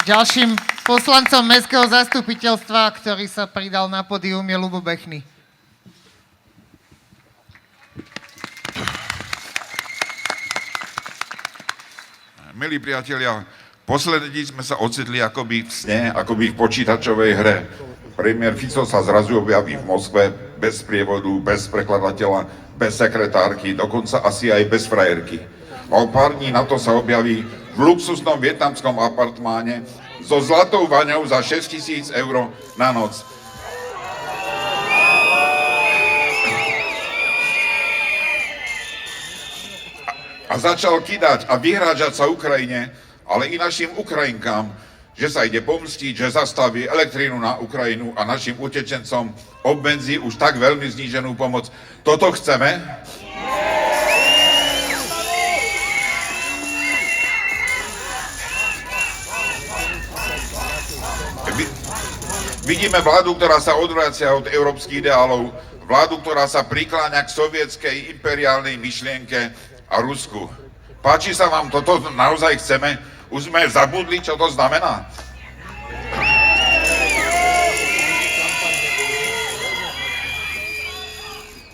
Ďalším poslancom mestského zastupiteľstva, ktorý sa pridal na pódium, je Ľubo Bechny. Milí priatelia, posledné dni sme sa ocitli akoby v sne, akoby v počítačovej hre. Premiér Fico sa zrazu objaví v Moskve bez sprievodu, bez prekladateľa, bez sekretárky, dokonca asi aj bez frajerky. A o pár dní na to sa objaví v luxusnom vietnamskom apartmáne so zlatou vaňou za 6 000 eur na noc. A začal kidať a vyhrážať sa Ukrajine, ale i našim Ukrajinkám, že sa ide pomstiť, že zastaví elektrínu na Ukrajinu a našim utečencom obmedzí už tak veľmi zníženú pomoc. Toto chceme? Vidíme vládu, ktorá sa odvracia od európskych ideálov, vládu, ktorá sa prikláňa k sovietskej imperiálnej myšlienke a Rusku. Páči sa vám toto? Naozaj chceme? Už sme zabudli, čo to znamená?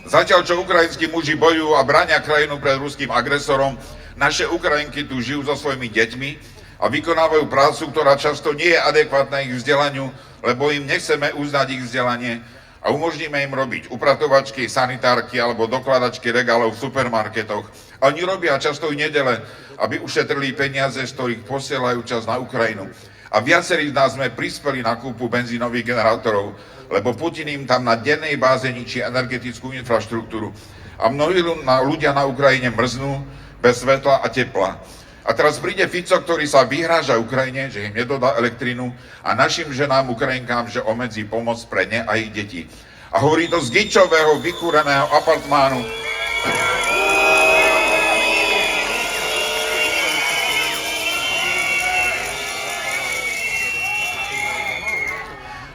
Zatiaľ, čo ukrajinskí muži bojujú a bránia krajinu pred ruským agresorom, naše Ukrajinky tu žijú so svojimi deťmi a vykonávajú prácu, ktorá často nie je adekvátna ich vzdelaniu, lebo im nechceme uznať ich vzdelanie a umožníme im robiť upratovačky, sanitárky alebo dokladačky regálov v supermarketoch. A oni robia často i nedele, aby ušetrili peniaze, z ktorých posielajú čas na Ukrajinu. A viacerí z nás sme prispeli na kúpu benzínových generátorov, lebo Putin im tam na dennej báze ničí energetickú infraštruktúru. A mnohí ľudia na Ukrajine mrznú bez svetla a tepla. A teraz príde Fico, ktorý sa vyhráža Ukrajine, že im nedodá elektrínu a našim ženám Ukrajinkám, že obmedzí pomoc pre ne a ich deti. A hovorí to z gičového, vykúreného apartmánu.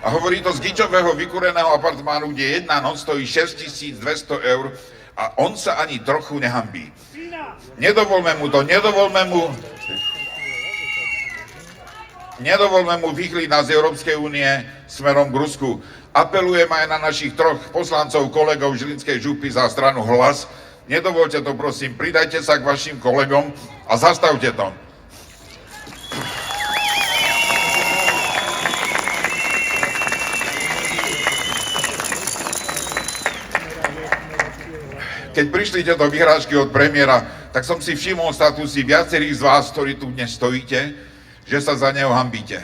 A hovorí to z gičového, vykúreného apartmánu, kde jedna noc stojí 6200 eur a on sa ani trochu nehambí. Nedovolme mu to, nedovolme mu vychliť nás z Európskej únie smerom k Rusku. Apelujem aj na našich troch poslancov, kolegov Žilinskej župy za stranu Hlas. Nedovolte to, prosím, pridajte sa k vašim kolegom a zastavte to. Keď prišli tieto vyhrážky od premiéra, tak som si všimol statusy viacerých z vás, ktorí tu dnes stojíte, že sa za neho hanbíte.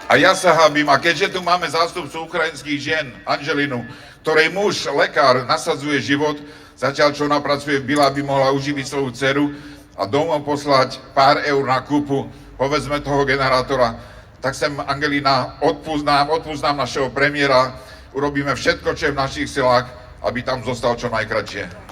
A ja sa hanbím, a keďže tu máme zástupcu ukrajinských žien, Anželinu, ktorej muž, lekár, nasadzuje život, zatiaľ čo ona pracuje v Bile, aby mohla uživiť svoju dceru a domov poslať pár eur na kúpu, povedzme toho generátora, tak sem, Angelina, odpúsť nám našeho premiéra, urobíme všetko, čo je v našich silách, aby tam zostal čo najkratšie.